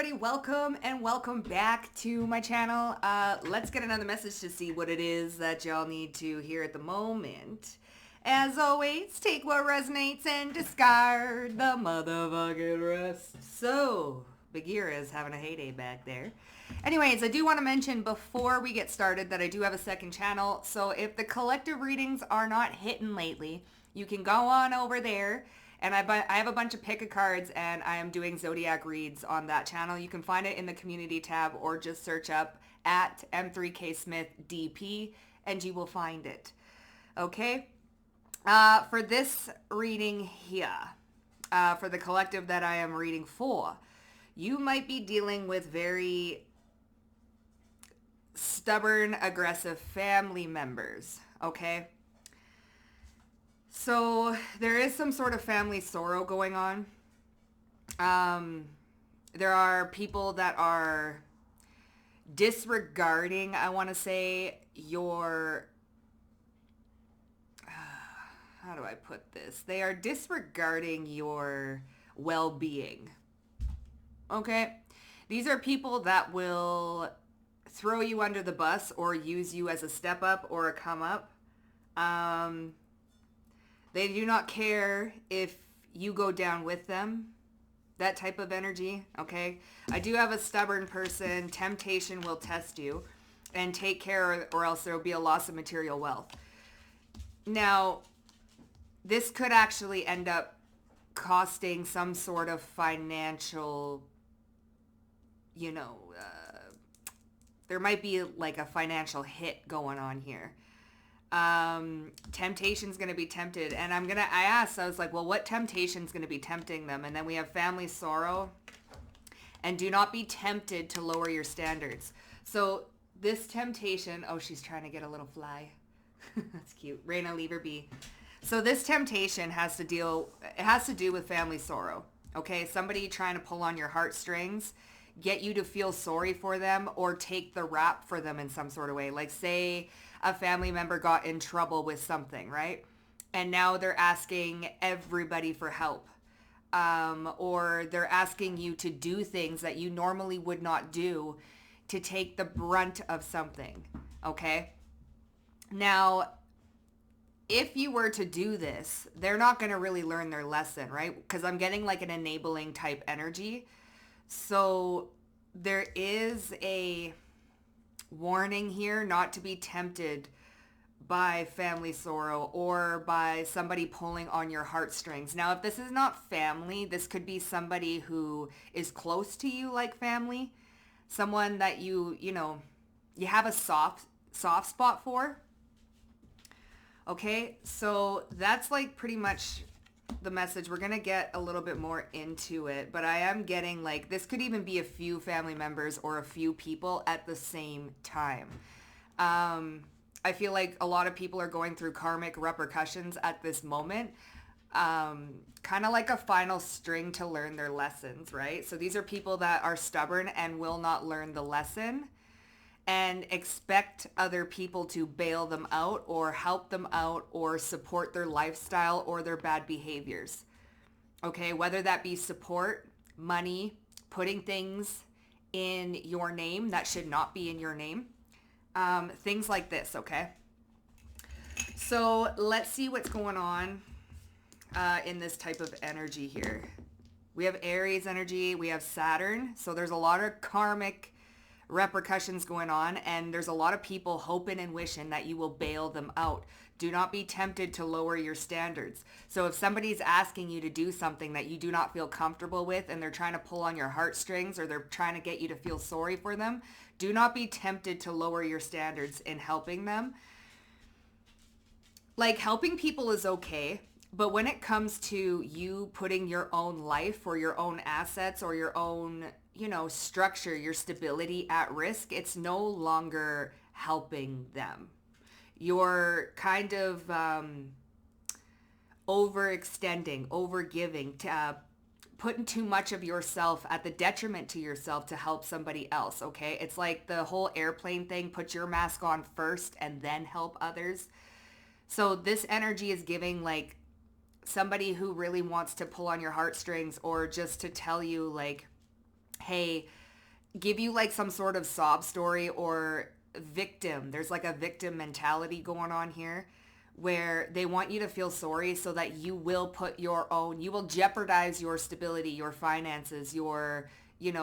everybody, welcome and welcome back to my channel. Let's get another message to see what it is that y'all need to hear at the moment. As always, take what resonates and discard the motherfucking rest. So, Bagheera is having a heyday back there. Anyways, I do want to mention before we get started that I do have a second channel. So if the collective readings are not hitting lately, you can go on over there. And I have a bunch of pick a cards and I am doing zodiac reads on that channel. You can find it in the community tab or just search up at M3KSmithDP and you will find it. Okay? For this reading here, for the collective that I am reading for, you might be dealing with very stubborn, aggressive family members. Okay? So there is some sort of family sorrow going on. There are people that are disregarding, I want to say, your, how do I put this? They are disregarding your well-being. Okay? These are people that will throw you under the bus or use you as a step up or a come up. They do not care if you go down with them. That type of energy, okay? I do have a stubborn person. Temptation will test you. And take care or else there will be a loss of material wealth. Now, this could actually end up costing some sort of financial, there might be like a financial hit going on here. Temptation's going to be tempted. And I was like, well, what temptation's going to be tempting them? And then we have family sorrow. And do not be tempted to lower your standards. So this temptation, oh, she's trying to get a little fly. That's cute. Raina, leave her be. So this temptation has to do with family sorrow. Okay. Somebody trying to pull on your heartstrings, get you to feel sorry for them or take the rap for them in some sort of way. Like say a family member got in trouble with something, right? And now they're asking everybody for help. Or they're asking you to do things that you normally would not do to take the brunt of something, okay? Now, if you were to do this, they're not going to really learn their lesson, right? Because I'm getting like an enabling type energy. So there is a warning here not to be tempted by family sorrow or by somebody pulling on your heartstrings. Now, if this is not family, this could be somebody who is close to you like family, someone that you have a soft spot for. Okay, so that's like pretty much the message. We're going to get a little bit more into it, but I am getting like this could even be a few family members or a few people at the same time. I feel like a lot of people are going through karmic repercussions at this moment. Kind of like a final string to learn their lessons, right? So these are people that are stubborn and will not learn the lesson and expect other people to bail them out or help them out or support their lifestyle or their bad behaviors. Okay, whether that be support, money, putting things in your name that should not be in your name. Things like this, okay? So let's see what's going on in this type of energy here. We have Aries energy, we have Saturn. So there's a lot of karmic repercussions going on, and there's a lot of people hoping and wishing that you will bail them out. Do not be tempted to lower your standards. So if somebody's asking you to do something that you do not feel comfortable with and they're trying to pull on your heartstrings or they're trying to get you to feel sorry for them, do not be tempted to lower your standards in helping them. Like helping people is okay, but when it comes to you putting your own life or your own assets or your own structure, your stability at risk, it's no longer helping them. You're kind of overextending, overgiving, putting too much of yourself at the detriment to yourself to help somebody else, okay? It's like the whole airplane thing, put your mask on first and then help others. So this energy is giving like somebody who really wants to pull on your heartstrings or just to tell you like, hey, give you like some sort of sob story or victim. There's like a victim mentality going on here where they want you to feel sorry so that you will you will jeopardize your stability, your finances, your,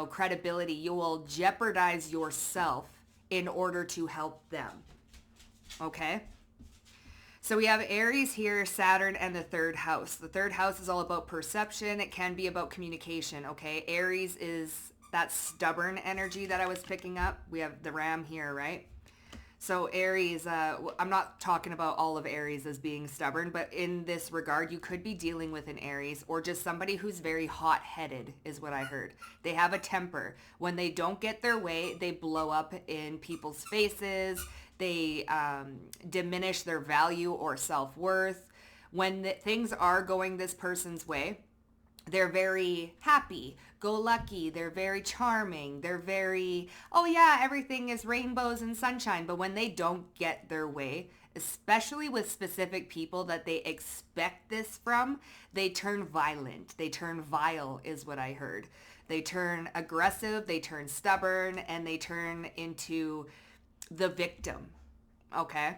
credibility. You will jeopardize yourself in order to help them. Okay? So we have Aries here, Saturn, and the third house. The third house is all about perception. It can be about communication, okay? Aries is that stubborn energy that I was picking up. We have the ram here, right? So Aries, I'm not talking about all of Aries as being stubborn, but in this regard, you could be dealing with an Aries or just somebody who's very hot-headed is what I heard. They have a temper. When they don't get their way, they blow up in people's faces. They diminish their value or self-worth. When things are going this person's way, they're very happy, go lucky, they're very charming, they're very, oh yeah, everything is rainbows and sunshine. But when they don't get their way, especially with specific people that they expect this from, they turn violent, they turn vile is what I heard. They turn aggressive, they turn stubborn, and they turn into the victim, okay?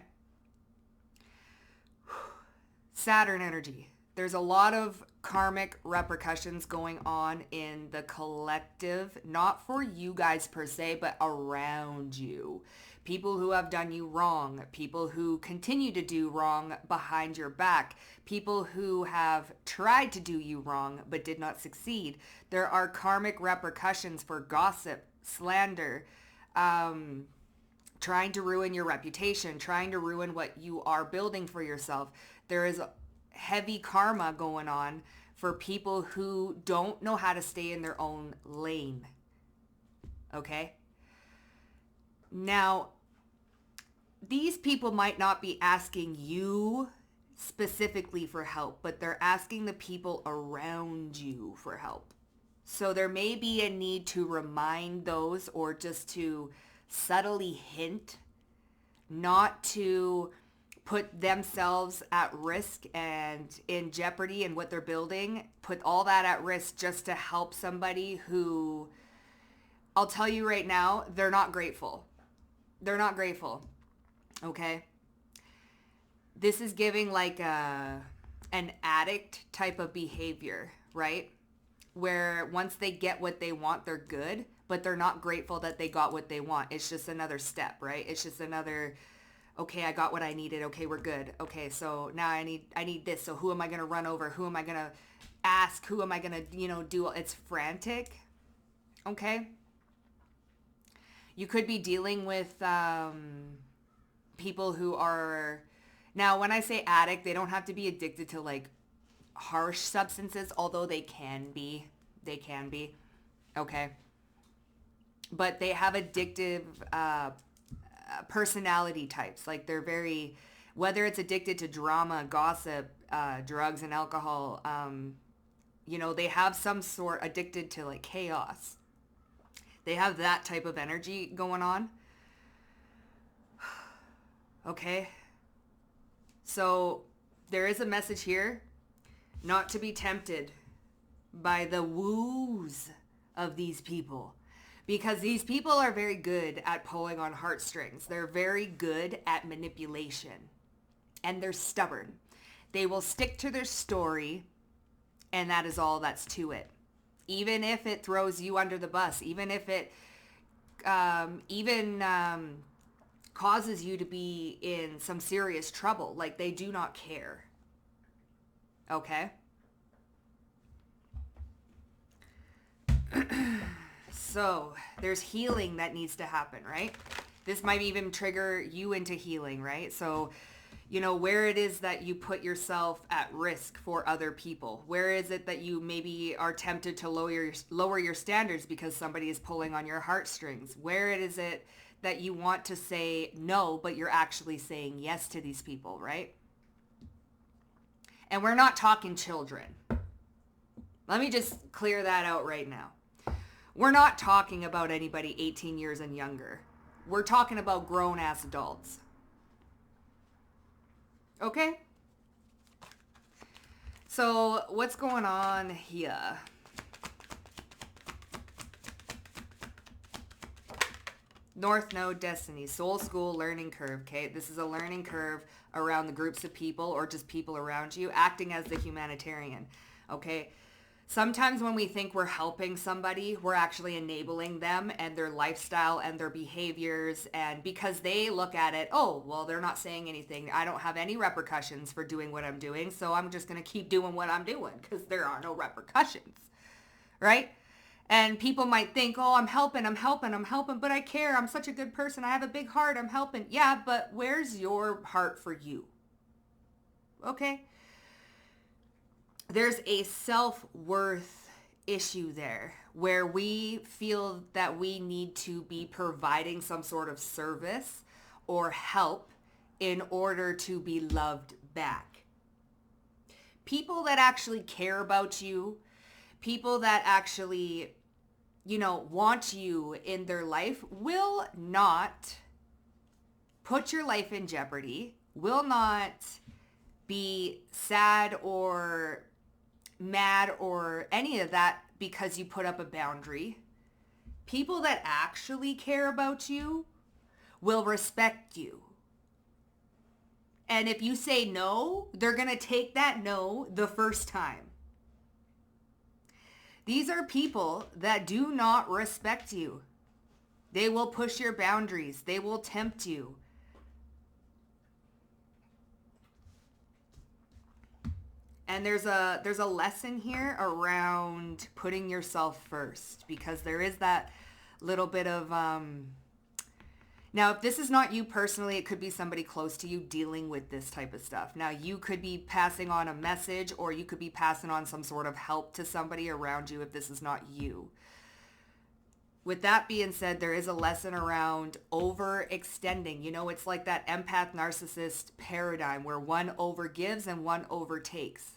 Saturn energy. There's a lot of karmic repercussions going on in the collective, not for you guys per se, but around you. People who have done you wrong, people who continue to do wrong behind your back, people who have tried to do you wrong but did not succeed. There are karmic repercussions for gossip, slander, trying to ruin your reputation, trying to ruin what you are building for yourself. There is heavy karma going on for people who don't know how to stay in their own lane. Okay? Now, these people might not be asking you specifically for help, but they're asking the people around you for help. So there may be a need to remind those or just to subtly hint not to put themselves at risk and in jeopardy in what they're building, put all that at risk just to help somebody who, I'll tell you right now, they're not grateful. They're not grateful. Okay? This is giving like an addict type of behavior, right? Where once they get what they want, they're good, but they're not grateful that they got what they want. It's just another step, right? It's just another, okay, I got what I needed. Okay, we're good. Okay, so now I need this. So who am I going to run over? Who am I going to ask? Who am I going to, do? It's frantic. Okay? You could be dealing with people who are, now when I say addict, they don't have to be addicted to like harsh substances, although they can be. They can be. Okay? But they have addictive personality types. Like they're very, whether it's addicted to drama, gossip, drugs and alcohol, they have some sort addicted to like chaos. They have that type of energy going on. Okay. So there is a message here not to be tempted by the woos of these people. Because these people are very good at pulling on heartstrings. They're very good at manipulation. And they're stubborn. They will stick to their story, and that is all that's to it. Even if it throws you under the bus, even if it causes you to be in some serious trouble, like they do not care. Okay? So there's healing that needs to happen, right? This might even trigger you into healing, right? So, where it is that you put yourself at risk for other people. Where is it that you maybe are tempted to lower your standards because somebody is pulling on your heartstrings? Where is it that you want to say no, but you're actually saying yes to these people, right? And we're not talking children. Let me just clear that out right now. We're not talking about anybody 18 years and younger. We're talking about grown-ass adults. Okay? So, what's going on here? North Node, Destiny, Soul School, Learning Curve, okay? This is a learning curve around the groups of people or just people around you, acting as the humanitarian, okay? Sometimes when we think we're helping somebody, we're actually enabling them and their lifestyle and their behaviors. And because they look at it, oh, well, they're not saying anything. I don't have any repercussions for doing what I'm doing. So I'm just going to keep doing what I'm doing because there are no repercussions, right? And people might think, oh, I'm helping, but I care. I'm such a good person. I have a big heart. I'm helping. Yeah, but where's your heart for you? Okay. There's a self-worth issue there where we feel that we need to be providing some sort of service or help in order to be loved back. People that actually care about you, people that actually, want you in their life will not put your life in jeopardy, will not be sad or mad or any of that because you put up a boundary. People that actually care about you will respect you. And if you say no, they're going to take that no the first time. These are people that do not respect you. They will push your boundaries. They will tempt you. And there's a lesson here around putting yourself first, because there is that little bit of, now if this is not you personally, it could be somebody close to you dealing with this type of stuff. Now you could be passing on a message, or you could be passing on some sort of help to somebody around you if this is not you. With that being said, there is a lesson around overextending. It's like that empath narcissist paradigm where one overgives and one overtakes.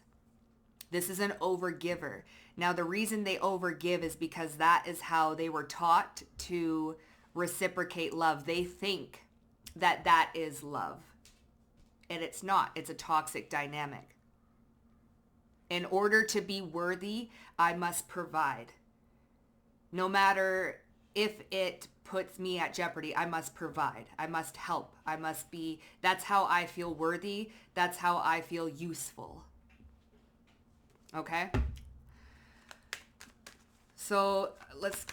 This is an overgiver. Now, the reason they overgive is because that is how they were taught to reciprocate love. They think that that is love. And it's not. It's a toxic dynamic. In order to be worthy, I must provide. No matter if it puts me at jeopardy, I must provide. I must help. I must be, that's how I feel worthy. That's how I feel useful. Okay? So let's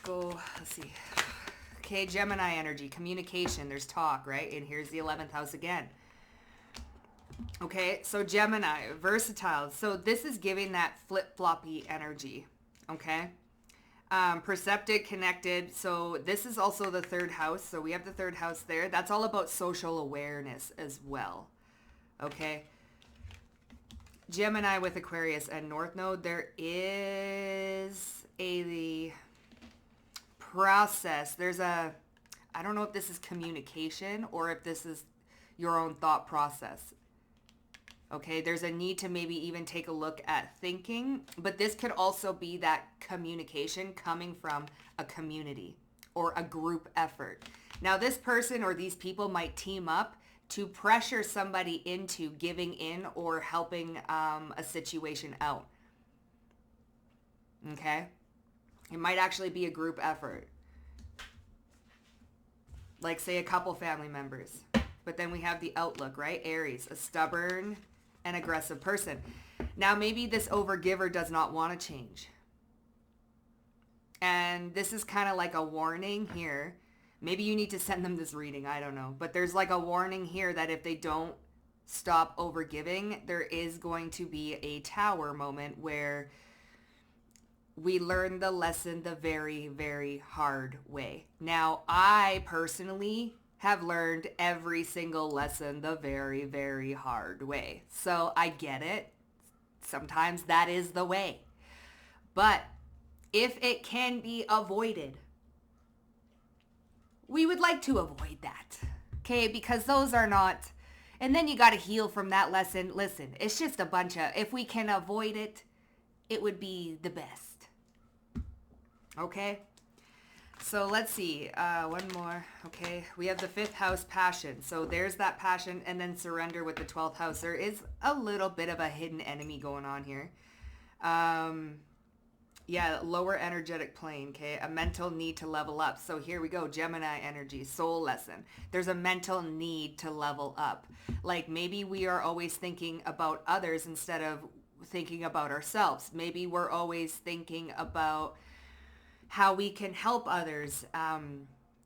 see. Okay, Gemini energy, communication, there's talk, right? And here's the 11th house again. Okay, so Gemini, versatile. So this is giving that flip-floppy energy, okay? Perceptive, connected. So this is also the third house. So we have the third house there. That's all about social awareness as well. Okay. Gemini with Aquarius and North Node. There is the process. I don't know if this is communication or if this is your own thought process. Okay, there's a need to maybe even take a look at thinking, but this could also be that communication coming from a community or a group effort. Now, this person or these people might team up to pressure somebody into giving in or helping a situation out. Okay? It might actually be a group effort. Like, say, a couple family members. But then we have the outlook, right? Aries, a stubborn and aggressive person. Now, maybe this overgiver does not want to change. And this is kind of like a warning here. Maybe you need to send them this reading. I don't know. But there's like a warning here that if they don't stop overgiving, there is going to be a tower moment where we learn the lesson the very, very hard way. Now, I personally have learned every single lesson the very, very hard way. So I get it. Sometimes that is the way. But if it can be avoided, we would like to avoid that. Okay, because those are not, and then you got to heal from that lesson. Listen, it's just a bunch of, if we can avoid it, it would be the best. Okay? So let's see, one more. Okay, we have the 5th house, passion. So there's that passion, and then surrender with the 12th house. There is a little bit of a hidden enemy going on here. Yeah, lower energetic plane, okay? A mental need to level up. So here we go, Gemini energy, soul lesson. There's a mental need to level up. Like maybe we are always thinking about others instead of thinking about ourselves. Maybe we're always thinking about how we can help others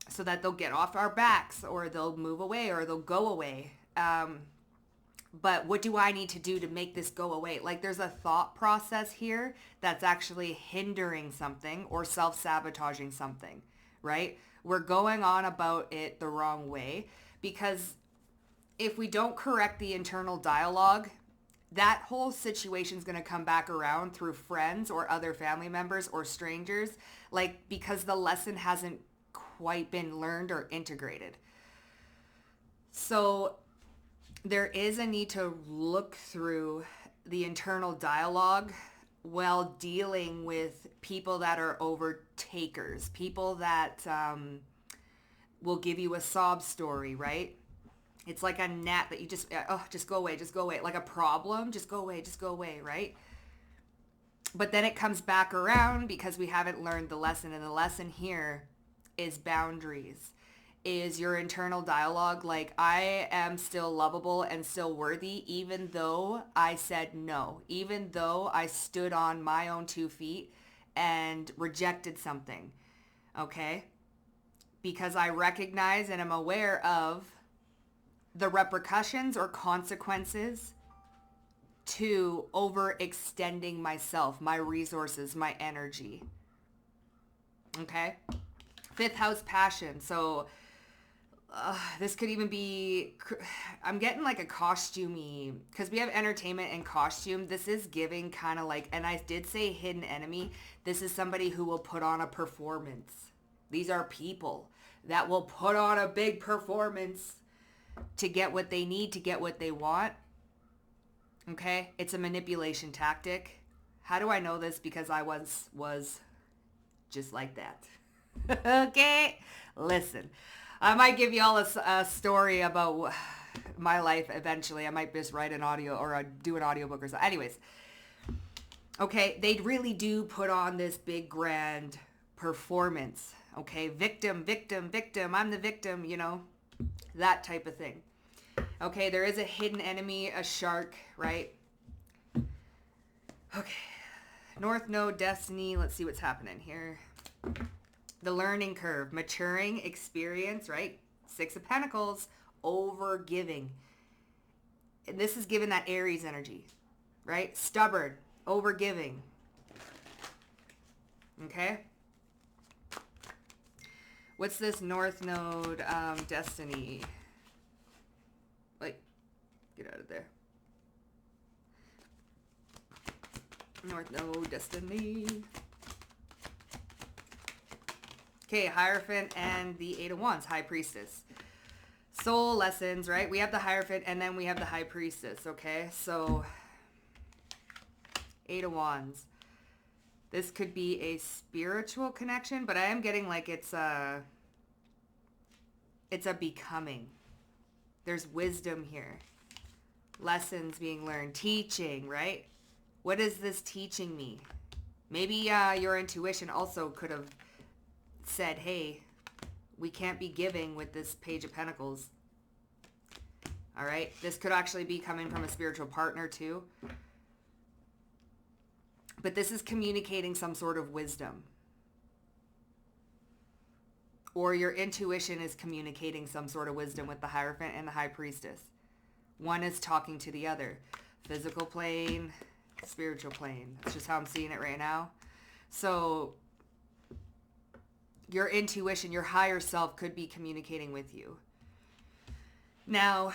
so that they'll get off our backs or they'll move away or they'll go away. But what do I need to do to make this go away? Like there's a thought process here that's actually hindering something or self-sabotaging something, right? We're going on about it the wrong way because if we don't correct the internal dialogue, that whole situation is going to come back around through friends or other family members or strangers, like because the lesson hasn't quite been learned or integrated. So there is a need to look through the internal dialogue while dealing with people that are overtakers, people that will give you a sob story, right? It's like a gnat that you just go away, just go away. Like a problem, just go away, right? But then it comes back around because we haven't learned the lesson. And the lesson here is boundaries. Is your internal dialogue like, I am still lovable and still worthy even though I said no, even though I stood on my own 2 feet and rejected something, okay? Because I recognize and am aware of the repercussions or consequences to overextending myself, my resources, my energy, okay? 5th house, passion. So this could even be, I'm getting like a costumey, because we have entertainment and costume. This is giving kind of like, and I did say hidden enemy. This is somebody who will put on a performance. These are people that will put on a big performance to get what they need, to get what they want. Okay? It's a manipulation tactic. How do I know this? Because I was just like that. Okay? Listen. I might give you all a story about my life eventually. I might just write an audio or do an audiobook or something. Anyways, okay, they really do put on this big grand performance. Okay, victim, victim, victim. I'm the victim, you know, that type of thing. Okay, there is a hidden enemy, a shark, right? Okay, North Node, destiny. Let's see what's happening here. The learning curve, maturing, experience, right? 6 of Pentacles, over giving. And this is given that Aries energy, right? Stubborn, over giving. Okay? What's this North Node, destiny? Like, get out of there. North Node, destiny. Okay, Hierophant and the 8 of Wands, High Priestess. Soul lessons, right? We have the Hierophant and then we have the High Priestess, okay? So, 8 of Wands. This could be a spiritual connection, but I am getting like it's a becoming. There's wisdom here. Lessons being learned. Teaching, right? What is this teaching me? Maybe your intuition also could have said, hey, we can't be giving with this Page of Pentacles. All right? This could actually be coming from a spiritual partner too. But this is communicating some sort of wisdom. Or your intuition is communicating some sort of wisdom with the Hierophant and the High Priestess. One is talking to the other. Physical plane, spiritual plane. That's just how I'm seeing it right now. So your intuition, your higher self could be communicating with you. Now,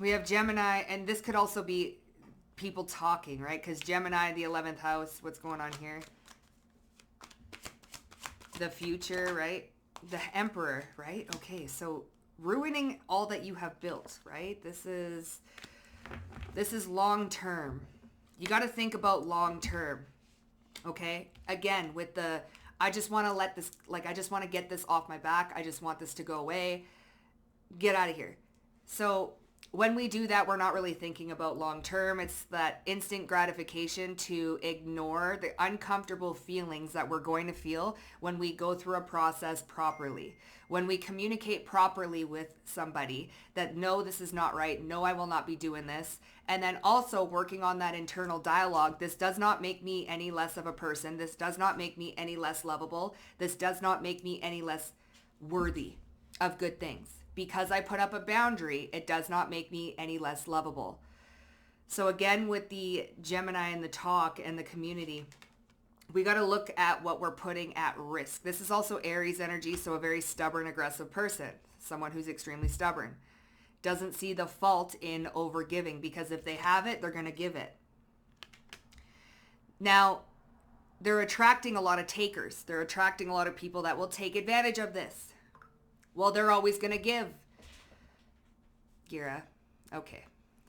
we have Gemini, and this could also be people talking, right? Because Gemini, the 11th house, what's going on here? The future, right? The Emperor, right? Okay, so ruining all that you have built, right? This is long term. You got to think about long term, okay? Again, with the, I just want to let this, like, I just want to get this off my back. I just want this to go away. Get out of here. So when we do that, we're not really thinking about long term. It's that instant gratification to ignore the uncomfortable feelings that we're going to feel when we go through a process properly. When we communicate properly with somebody that, no, this is not right. No, I will not be doing this. And then also working on that internal dialogue. This does not make me any less of a person. This does not make me any less lovable. This does not make me any less worthy of good things. Because I put up a boundary, it does not make me any less lovable. So again, with the Gemini and the talk and the community, we got to look at what we're putting at risk. This is also Aries energy, so a very stubborn, aggressive person, someone who's extremely stubborn. Doesn't see the fault in overgiving, because if they have it, they're going to give it. Now, they're attracting a lot of takers. They're attracting a lot of people that will take advantage of this. Well, they're always going to give. Gira. Okay.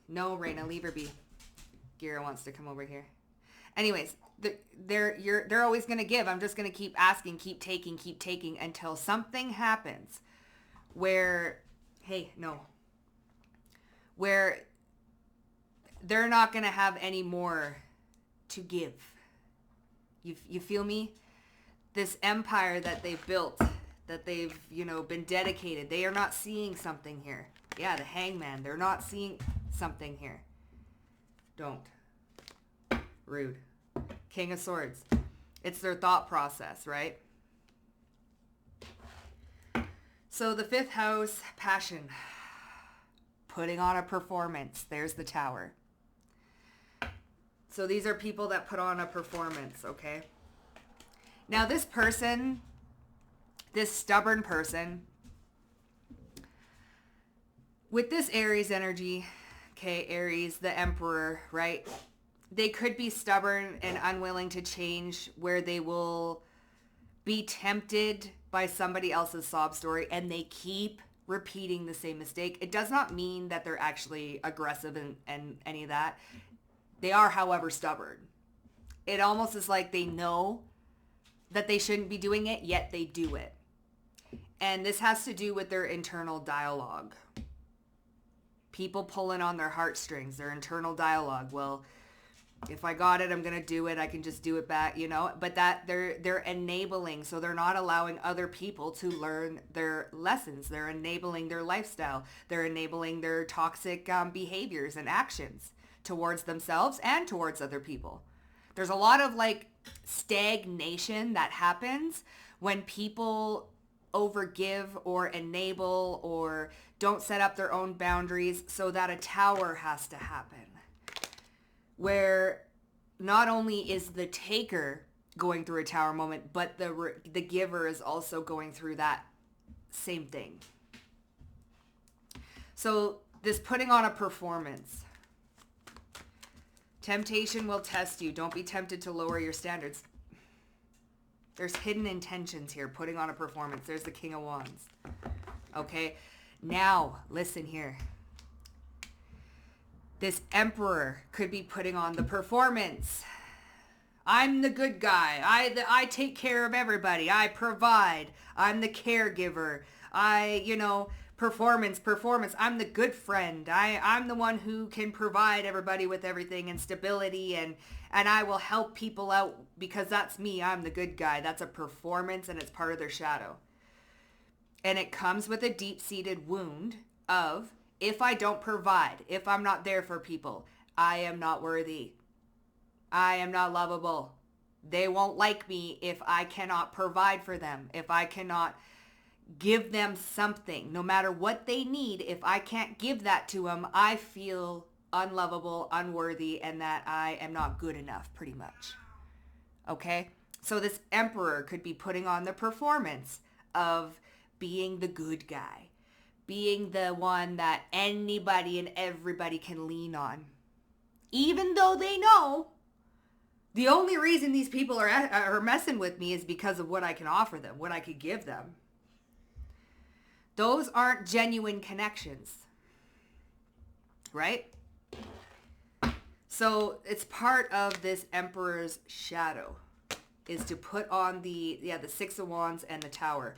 No, Reina, leave her be. Gira wants to come over here. Anyways, they're always going to give. I'm just going to keep asking, keep taking until something happens where, hey, no. Where they're not going to have any more to give. You feel me? This empire that they've built, that they've, been dedicated. They are not seeing something here. Yeah, the hangman. They're not seeing something here. Don't. Rude. King of Swords. It's their thought process, right? So the 5th house, passion. Putting on a performance. There's the Tower. So these are people that put on a performance, okay? Now this person, this stubborn person, with this Aries energy, okay, Aries, the Emperor, right? They could be stubborn and unwilling to change, where they will be tempted by somebody else's sob story and they keep repeating the same mistake. It does not mean that they're actually aggressive and any of that. They are, however, stubborn. It almost is like they know that they shouldn't be doing it, yet they do it. And this has to do with their internal dialogue. People pulling on their heartstrings, their internal dialogue. Well, if I got it, I'm going to do it. I can just do it back, But that they're enabling, so they're not allowing other people to learn their lessons. They're enabling their lifestyle. They're enabling their toxic behaviors and actions towards themselves and towards other people. There's a lot of stagnation that happens when people overgive or enable or don't set up their own boundaries, so that a tower has to happen. Where not only is the taker going through a tower moment, but the giver is also going through that same thing. So this putting on a performance. Temptation will test you. Don't be tempted to lower your standards. There's hidden intentions here, putting on a performance. There's the King of Wands. Okay? Now, listen here. This Emperor could be putting on the performance. I'm the good guy. I take care of everybody. I provide. I'm the caregiver. Performance. I'm the good friend. I'm the one who can provide everybody with everything and stability, and I will help people out because that's me. I'm the good guy. That's a performance, and it's part of their shadow. And it comes with a deep-seated wound of, if I don't provide, if I'm not there for people, I am not worthy. I am not lovable. They won't like me if I cannot provide for them, if I cannot give them something. No matter what they need, if I can't give that to them, I feel unlovable, unworthy, and that I am not good enough, pretty much. Okay? So this Emperor could be putting on the performance of being the good guy, being the one that anybody and everybody can lean on. Even though they know the only reason these people are messing with me is because of what I can offer them, what I could give them. Those aren't genuine connections, right? So it's part of this Emperor's shadow, is to put on the 6 of Wands and the Tower,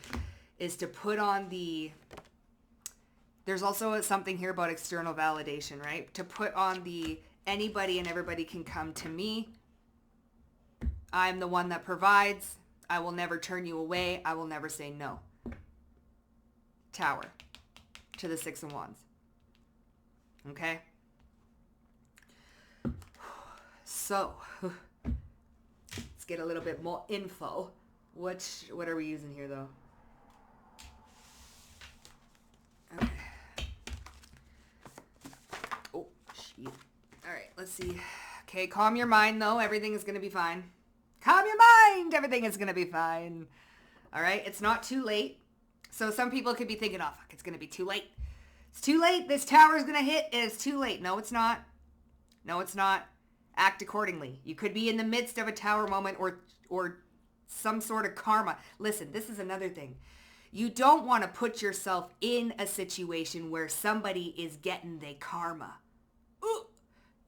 is to put on the There's also something here about external validation, right? To put on the anybody and everybody can come to me. I'm the one that provides. I will never turn you away. I will never say no. Tower to the Six of Wands. Okay? So, let's get a little bit more info. What are we using here, though? Okay. Oh, shit. All right, let's see. Okay, calm your mind, though. Everything is going to be fine. Calm your mind. Everything is going to be fine. All right, it's not too late. So some people could be thinking, oh, fuck, it's going to be too late. It's too late. This tower is going to hit. It's too late. No, it's not. No, it's not. Act accordingly. You could be in the midst of a tower moment or some sort of karma. Listen, this is another thing. You don't want to put yourself in a situation where somebody is getting their karma. Ooh,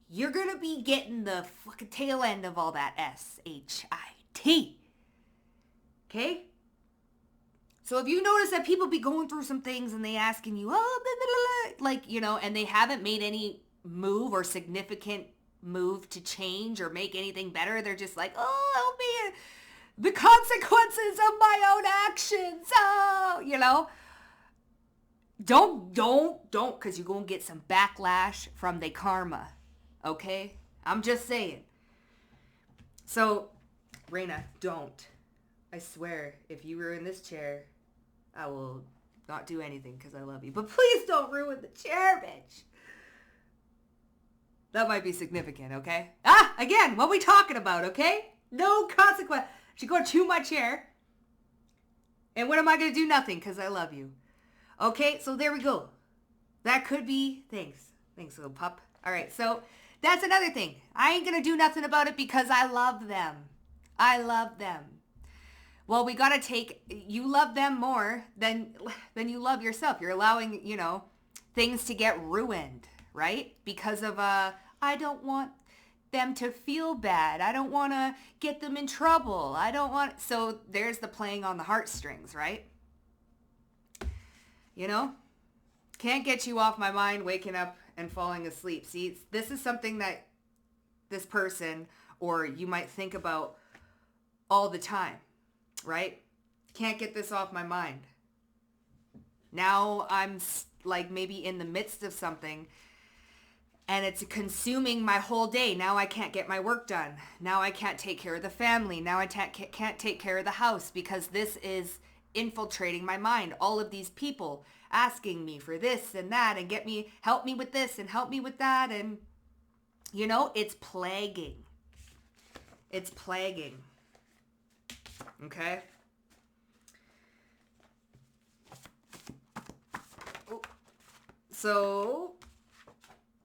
you're going to be getting the fucking tail end of all that S-H-I-T. Okay? So if you notice that people be going through some things and they asking you, oh, blah, blah, blah, like, you know, and they haven't made any move or significant move to change or make anything better, they're just like, oh, help me. The consequences of my own actions. Oh, you know, don't, because you're going to get some backlash from the karma. Okay? I'm just saying. So, Reina, don't. I swear, if you were in this chair, I will not do anything because I love you. But please don't ruin the chair, bitch. That might be significant, okay? Again, what we talking about, okay? No consequence. She go to my chair. And what am I going to do? Nothing because I love you. Okay, so there we go. That could be... Thanks, little pup. All right, so that's another thing. I ain't going to do nothing about it because I love them. I love them. Well, we got to take... You love them more than you love yourself. You're allowing, you know, things to get ruined, right? Because of, I don't want them to feel bad. I don't want to get them in trouble. I don't want... So there's the playing on the heartstrings, right? You know? Can't get you off my mind waking up and falling asleep. See, this is something that this person, or you might think about all the time, right? Can't get this off my mind. Now I'm like maybe in the midst of something and it's consuming my whole day. Now I can't get my work done. Now I can't take care of the family. Now I can't take care of the house because this is infiltrating my mind. All of these people asking me for this and that and help me with this and help me with that. And, you know, it's plaguing. It's plaguing. Okay? So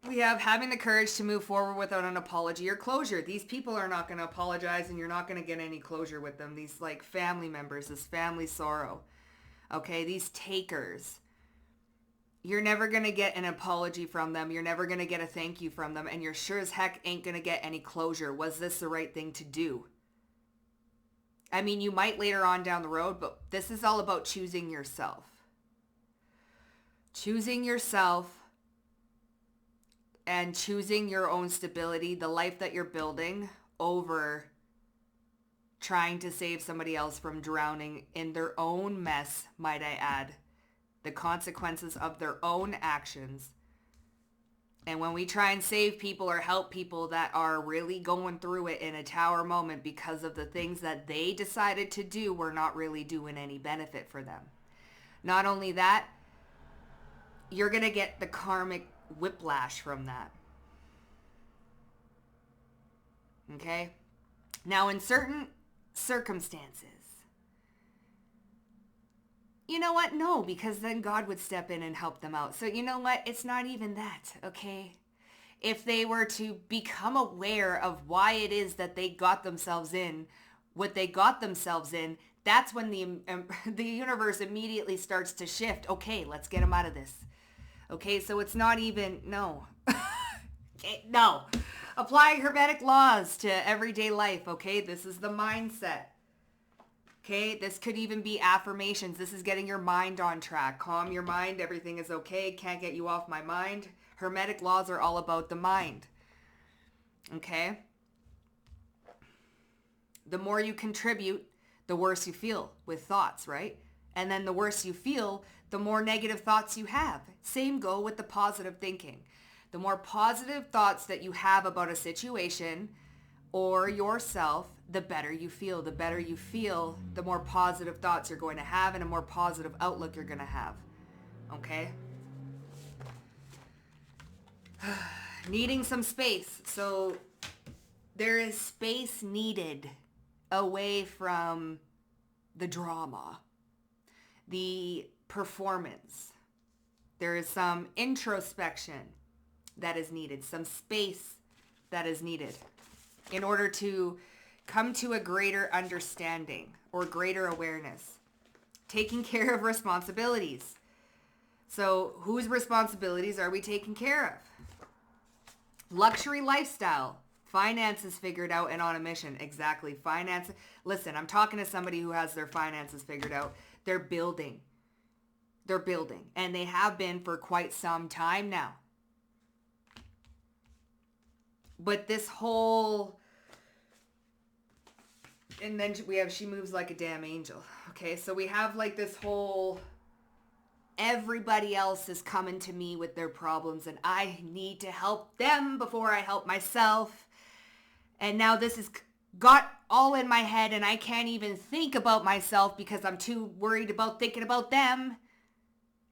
we have having the courage to move forward without an apology or closure. These people are not going to apologize and you're not going to get any closure with them. These like family members, this family sorrow. Okay, these takers. You're never going to get an apology from them. You're never going to get a thank you from them. And you're sure as heck ain't going to get any closure. Was this the right thing to do? I mean, you might later on down the road, but this is all about choosing yourself. Choosing yourself and choosing your own stability, the life that you're building, over trying to save somebody else from drowning in their own mess, might I add. The consequences of their own actions. And when we try and save people or help people that are really going through it in a tower moment because of the things that they decided to do, we're not really doing any benefit for them. Not only that, you're going to get the karmic whiplash from that. Okay? Now, in certain circumstances, you know what? No, because then God would step in and help them out. So you know what? It's not even that, okay? If they were to become aware of why it is that they got themselves in, what they got themselves in, that's when the universe immediately starts to shift. Okay, let's get them out of this. Okay, so it's not even, no. Okay, no. Applying Hermetic laws to everyday life, okay? This is the mindset. Okay, this could even be affirmations. This is getting your mind on track. Calm your mind. Everything is okay. Can't get you off my mind. Hermetic laws are all about the mind. Okay? The more you contribute, the worse you feel with thoughts, right? And then the worse you feel, the more negative thoughts you have. Same go with the positive thinking. The more positive thoughts that you have about a situation or yourself, the better you feel. The better you feel, the more positive thoughts you're going to have and a more positive outlook you're going to have. Okay? Needing some space. So there is space needed away from the drama, the performance. There is some introspection that is needed, some space that is needed in order to come to a greater understanding or greater awareness. Taking care of responsibilities. So whose responsibilities are we taking care of? Luxury lifestyle. Finances figured out and on a mission. Exactly. Finance. Listen, I'm talking to somebody who has their finances figured out. They're building. They're building. And they have been for quite some time now. But this whole... And then we have, she moves like a damn angel. Okay, so we have like this whole... Everybody else is coming to me with their problems and I need to help them before I help myself. And now this has got all in my head and I can't even think about myself because I'm too worried about thinking about them.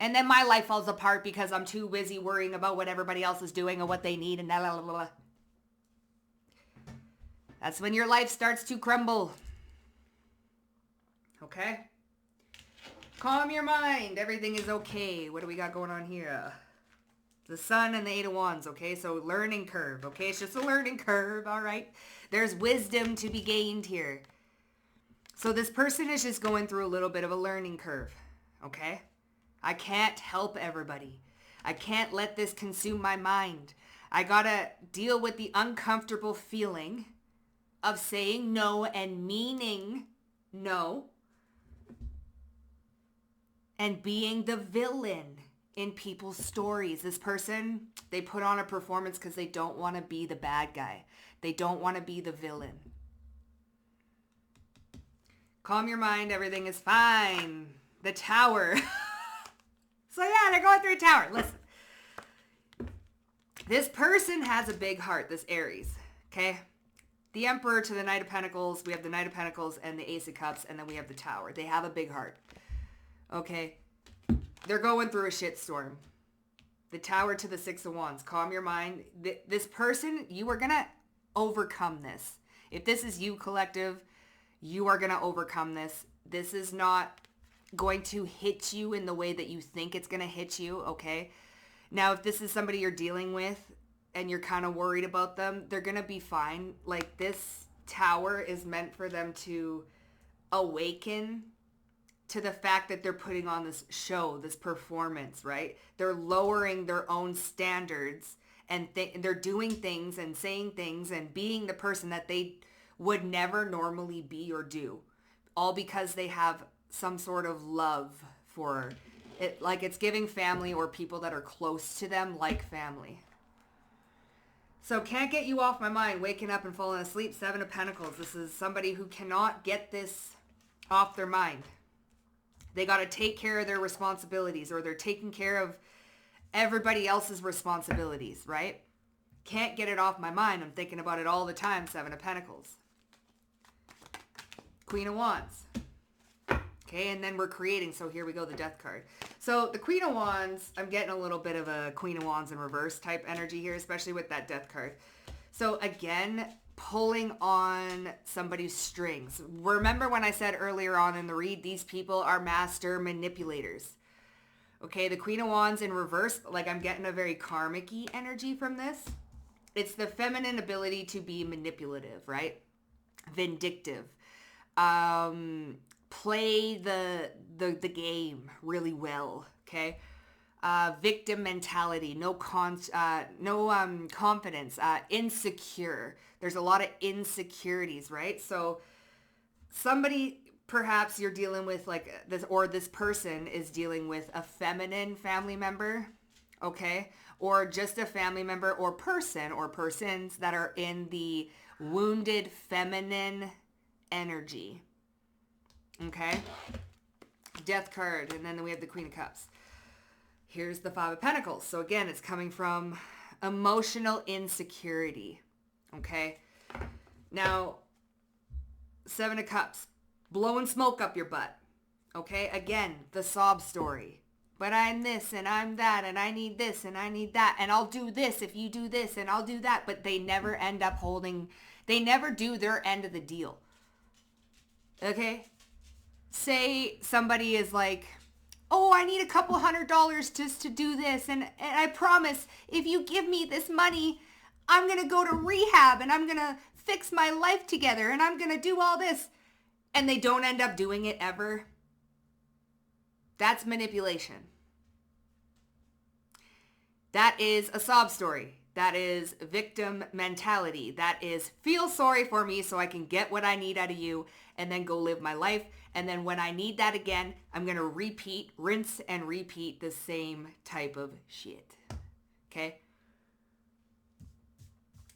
And then my life falls apart because I'm too busy worrying about what everybody else is doing and what they need and blah, blah, blah, blah. That's when your life starts to crumble. Okay? Calm your mind. Everything is okay. What do we got going on here? The Sun and the Eight of Wands, okay? So learning curve, okay? It's just a learning curve, all right? There's wisdom to be gained here. So this person is just going through a little bit of a learning curve, okay? I can't help everybody. I can't let this consume my mind. I gotta deal with the uncomfortable feeling of saying no and meaning no. And being the villain in people's stories. This person, they put on a performance because they don't want to be the bad guy. They don't want to be the villain. Calm your mind. Everything is fine. The Tower. So yeah, they're going through a tower. Listen. This person has a big heart, this Aries. Okay? The Emperor to the Knight of Pentacles. We have the Knight of Pentacles and the Ace of Cups. And then we have the Tower. They have a big heart. Okay, they're going through a shitstorm. The Tower to the Six of Wands. Calm your mind. This person, you are going to overcome this. If this is you, collective, you are going to overcome this. This is not going to hit you in the way that you think it's going to hit you, okay? Now, if this is somebody you're dealing with and you're kind of worried about them, they're going to be fine. Like, this Tower is meant for them to awaken to the fact that they're putting on this show, this performance, right? They're lowering their own standards and they're doing things and saying things and being the person that they would never normally be or do. All because they have some sort of love for it. Like it's giving family or people that are close to them like family. So can't get you off my mind, waking up and falling asleep. Seven of Pentacles. This is somebody who cannot get this off their mind. They got to take care of their responsibilities or they're taking care of everybody else's responsibilities, right? Can't get it off my mind. I'm thinking about it all the time. Seven of Pentacles. Queen of Wands. Okay, and then we're creating. So here we go, the Death card. So the Queen of Wands, I'm getting a little bit of a Queen of Wands in reverse type energy here, especially with that Death card. So again, pulling on somebody's strings. Remember when I said earlier on in the read, these people are master manipulators. Okay, the Queen of Wands in reverse, like I'm getting a very karmic-y energy from this. It's the feminine ability to be manipulative, right? Vindictive. Play the game really well, okay? Victim mentality, no confidence, insecure. There's a lot of insecurities, right? So somebody perhaps you're dealing with like this, or this person is dealing with a feminine family member, okay? Or just a family member or person or persons that are in the wounded feminine energy, okay? Death card, and then we have the Queen of Cups. Here's the Five of Pentacles. So again, it's coming from emotional insecurity, okay? Now, Seven of Cups, blowing smoke up your butt, okay? Again, the sob story. But I'm this and I'm that and I need this and I need that and I'll do this if you do this and I'll do that. But they never end up they never do their end of the deal, okay? Say somebody is like, oh, I need a couple $100 just to do this. And I promise if you give me this money, I'm going to go to rehab and I'm going to fix my life together and I'm going to do all this. And they don't end up doing it ever. That's manipulation. That is a sob story. That is victim mentality. That is feel sorry for me so I can get what I need out of you and then go live my life. And then when I need that again, I'm going to rinse and repeat the same type of shit. Okay?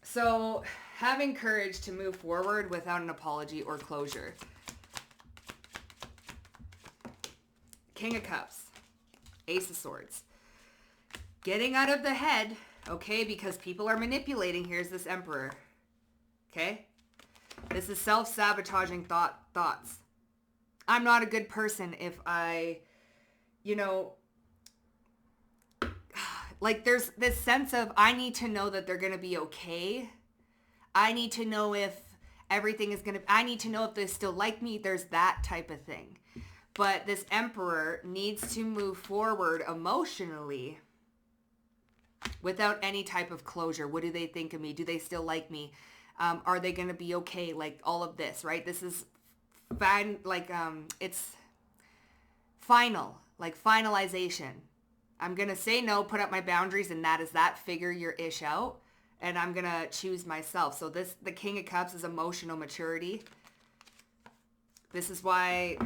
So having courage to move forward without an apology or closure. King of Cups. Ace of Swords. Getting out of the head, okay, because people are manipulating. Here's this Emperor. Okay? This is self-sabotaging thoughts. I'm not a good person if I, like there's this sense of I need to know that they're going to be okay. I need to know if everything is going to, I need to know if they still like me. There's that type of thing. But this Emperor needs to move forward emotionally without any type of closure. What do they think of me? Do they still like me? Are they going to be okay? Like all of this, right? This is fine. Like, it's final, like finalization. I'm going to say no, put up my boundaries, and that is that. Figure your ish out. And I'm going to choose myself. So the King of Cups is emotional maturity. This is why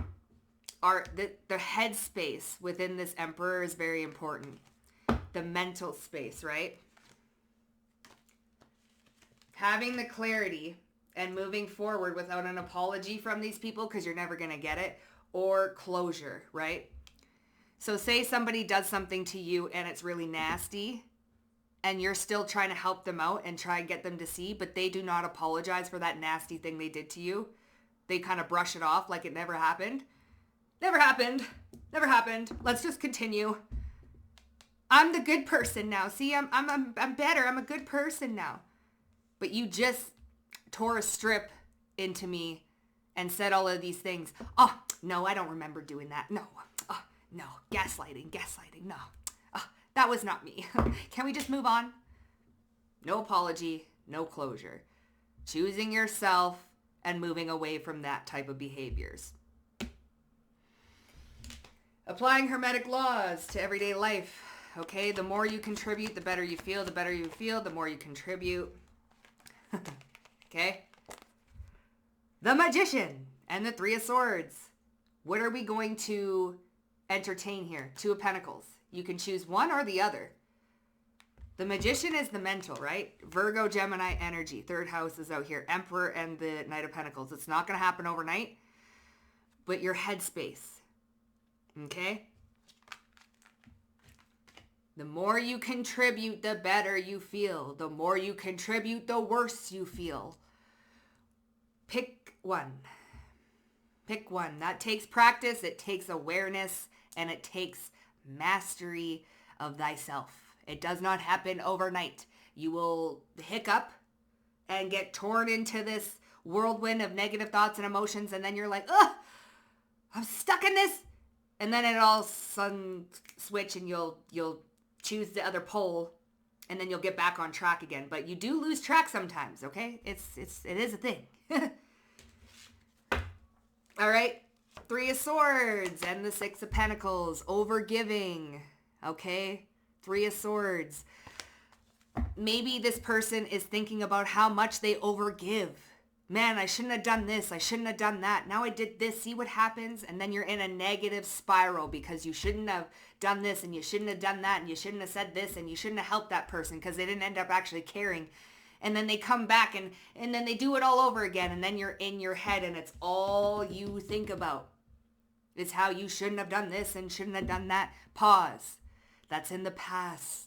the head space within this Emperor is very important. The mental space, right? Having the clarity and moving forward without an apology from these people, because you're never going to get it, or closure, right? So say somebody does something to you and it's really nasty and you're still trying to help them out and try and get them to see, but they do not apologize for that nasty thing they did to you. They kind of brush it off like it never happened. Never happened. Never happened. Let's just continue. I'm the good person now. See, I'm better. I'm a good person now. But you just tore a strip into me and said all of these things. Oh, no, I don't remember doing that. No. Oh, no. Gaslighting. No. Oh, that was not me. Can we just move on? No apology, no closure. Choosing yourself and moving away from that type of behaviors. Applying Hermetic laws to everyday life. Okay, the more you contribute, the better you feel. The better you feel, the more you contribute. Okay? The Magician and the Three of Swords. What are we going to entertain here? Two of Pentacles. You can choose one or the other. The Magician is the mental, right? Virgo, Gemini energy. Third house is out here. Emperor and the Knight of Pentacles. It's not going to happen overnight, but your headspace. Okay? The more you contribute, the better you feel. The more you contribute, the worse you feel. Pick one. Pick one. That takes practice, it takes awareness, and it takes mastery of thyself. It does not happen overnight. You will hiccup and get torn into this whirlwind of negative thoughts and emotions, and then you're like, ugh, I'm stuck in this. And then it all sudden switch and you'll choose the other pole, and then you'll get back on track again. But you do lose track sometimes, okay? It is a thing. All right. Three of Swords and the Six of Pentacles. Overgiving, okay? Three of Swords. Maybe this person is thinking about how much they overgive. man, I shouldn't have done this. I shouldn't have done that. Now I did this. See what happens? And then you're in a negative spiral because you shouldn't have done this and you shouldn't have done that and you shouldn't have said this and you shouldn't have helped that person because they didn't end up actually caring. And then they come back and then they do it all over again. And then you're in your head and it's all you think about. It's how you shouldn't have done this and shouldn't have done that. Pause. That's in the past.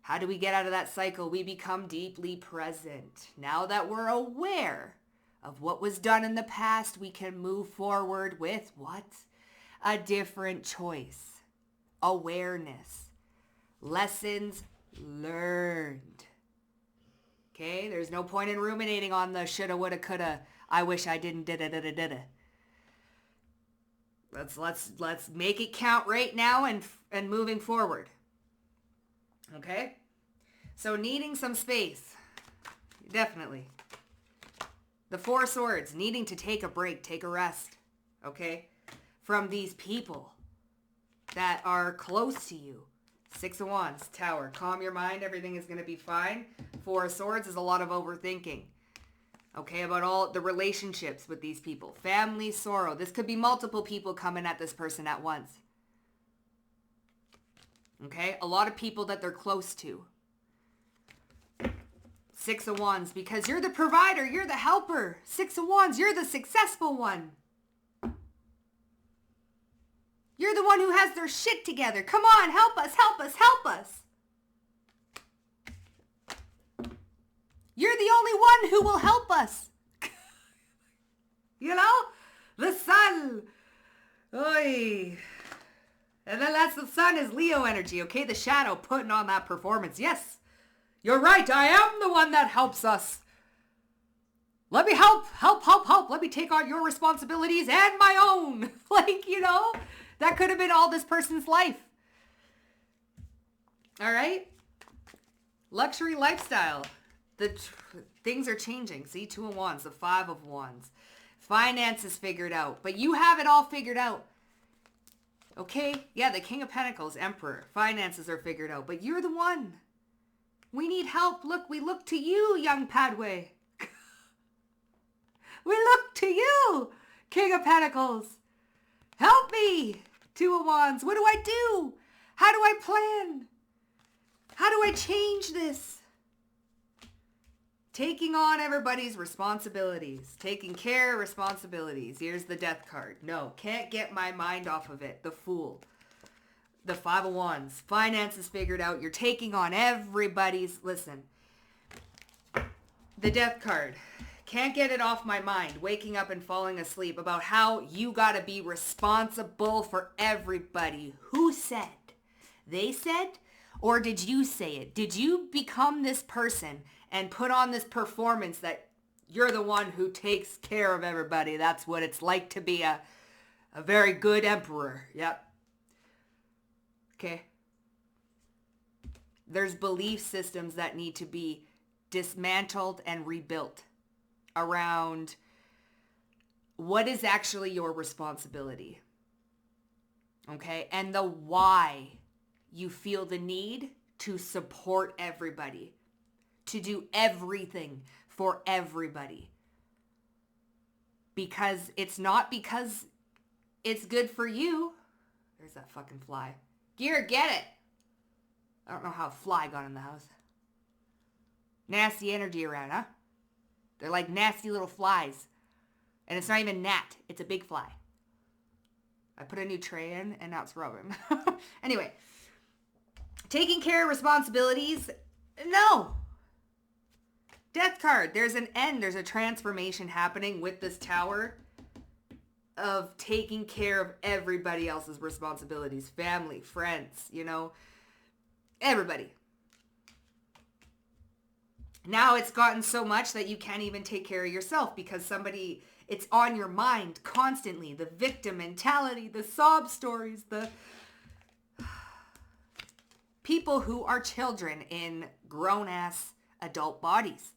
How do we get out of that cycle? We become deeply present. Now that we're aware of what was done in the past, we can move forward with what? A different choice. Awareness. Lessons learned. Okay? There's no point in ruminating on the shoulda, woulda, coulda. I wish I didn't, da-da-da-da-da. Let's make it count right now and moving forward. Okay? So needing some space. Definitely. The Four Swords, needing to take a break, take a rest. Okay? From these people that are close to you. Six of Wands, Tower. Calm your mind. Everything is going to be fine. Four of Swords is a lot of overthinking. Okay, about all the relationships with these people. Family sorrow. This could be multiple people coming at this person at once. Okay, a lot of people that they're close to. Six of Wands, because you're the provider, you're the helper. Six of Wands, you're the successful one. You're the one who has their shit together. Come on, help us, help us, help us. You're the only one who will help us. You know? The sun. Oy. And then that's the sun is Leo energy, okay? The shadow putting on that performance. Yes, you're right. I am the one that helps us. Let me help. Let me take on your responsibilities and my own. Like, you know, that could have been all this person's life. All right? Luxury lifestyle. Things are changing. See, Two of Wands, the Five of Wands. Finances figured out. But you have it all figured out. Okay? Yeah, the King of Pentacles, Emperor. Finances are figured out. But you're the one. We need help. Look, we look to you, young Padway. We look to you, King of Pentacles. Help me, Two of Wands. What do I do? How do I plan? How do I change this? Taking on everybody's responsibilities. Taking care of responsibilities. Here's the Death card. No, can't get my mind off of it. The Fool. The Five of Wands. Finances figured out. You're taking on everybody's... Listen. The Death card. Can't get it off my mind. Waking up and falling asleep about how you got to be responsible for everybody. Who said? They said? Or did you say it? Did you become this person and put on this performance that you're the one who takes care of everybody? That's what it's like to be a very good emperor. Yep. Okay. There's belief systems that need to be dismantled and rebuilt around what is actually your responsibility. Okay. And the why you feel the need to support everybody, to do everything for everybody. Because it's not because it's good for you. There's that fucking fly. Gear, get it. I don't know how a fly got in the house. Nasty energy around, huh? They're like nasty little flies. And it's not even gnat. It's a big fly. I put a new tray in and now it's rubbing. Anyway. Taking care of responsibilities? No. Death card. There's an end. There's a transformation happening with this Tower of taking care of everybody else's responsibilities. Family, friends, you know, everybody. Now it's gotten so much that you can't even take care of yourself because somebody, it's on your mind constantly. The victim mentality, the sob stories, the people who are children in grown-ass adult bodies.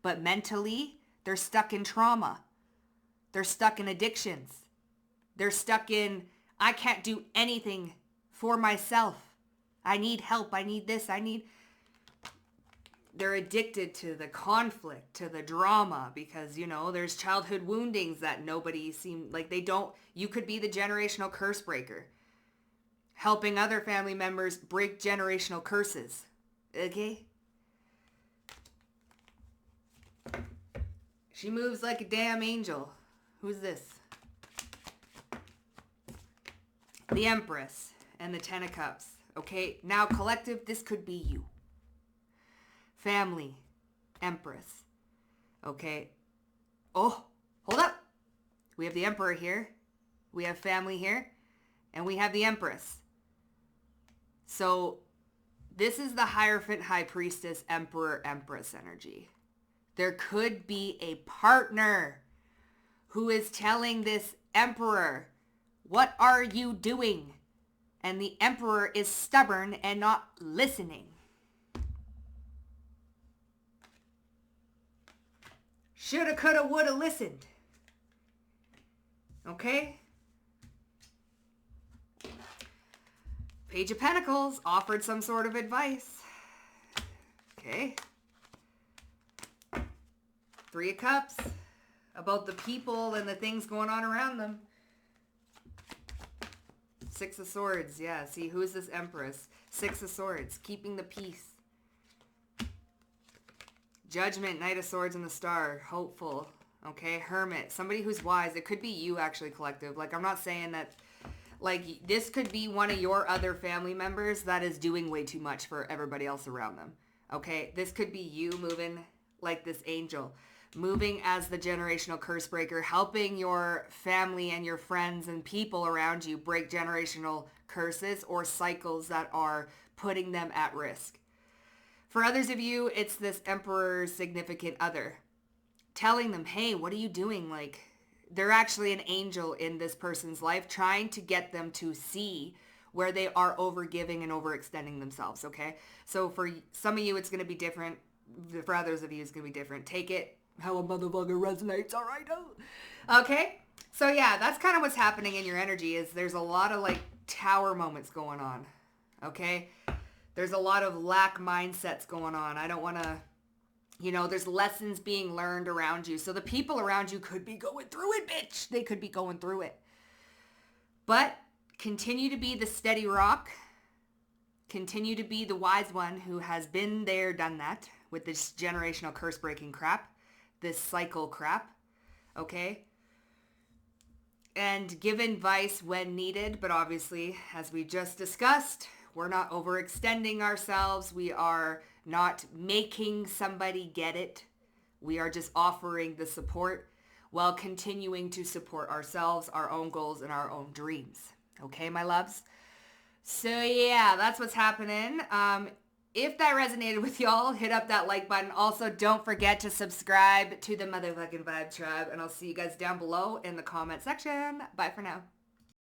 But mentally, they're stuck in trauma. They're stuck in addictions. They're stuck in, I can't do anything for myself. I need help. I need this. I need... they're addicted to the conflict, to the drama, because, you know, there's childhood woundings that nobody seemed like they don't. You could be the generational curse breaker, helping other family members break generational curses. Okay? She moves like a damn angel. Who's this? The Empress and the Ten of Cups. Okay? Now, collective, this could be you. Family, Empress. Okay. Oh, hold up. We have the Emperor here. We have family here. And we have the Empress. So this is the Hierophant, High Priestess, Emperor, Empress energy. There could be a partner who is telling this Emperor, what are you doing? And the Emperor is stubborn and not listening. Shoulda, coulda, woulda listened. Okay? Page of Pentacles offered some sort of advice. Okay? Three of Cups about the people and the things going on around them. Six of Swords. Yeah, see, who's this Empress? Six of Swords. Keeping the peace. Judgment, Knight of Swords and the Star. Hopeful. Okay, Hermit. Somebody who's wise. It could be you, actually, collective. Like, I'm not saying that... Like, this could be one of your other family members that is doing way too much for everybody else around them. Okay? This could be you moving like this angel. Moving as the generational curse breaker. Helping your family and your friends and people around you break generational curses or cycles that are putting them at risk. For others of you, it's this Emperor's significant other. Telling them, hey, what are you doing? Like, they're actually an angel in this person's life, trying to get them to see where they are overgiving and overextending themselves, okay? So for some of you, it's going to be different. For others of you, it's going to be different. Take it how a motherfucker resonates, all right? Okay? So yeah, that's kind of what's happening in your energy is there's a lot of like tower moments going on, okay? There's a lot of lack mindsets going on. I don't want to, you know, there's lessons being learned around you. So the people around you could be going through it, bitch. They could be going through it. But continue to be the steady rock. Continue to be the wise one who has been there, done that with this generational curse breaking crap, this cycle crap. Okay? And give advice when needed. But obviously, as we just discussed, we're not overextending ourselves. We are not making somebody get it. We are just offering the support while continuing to support ourselves, our own goals, and our own dreams. Okay, my loves? So yeah, that's what's happening. If that resonated with y'all, hit up that like button. Also, don't forget to subscribe to the motherfucking Vibe Tribe. And I'll see you guys down below in the comment section. Bye for now.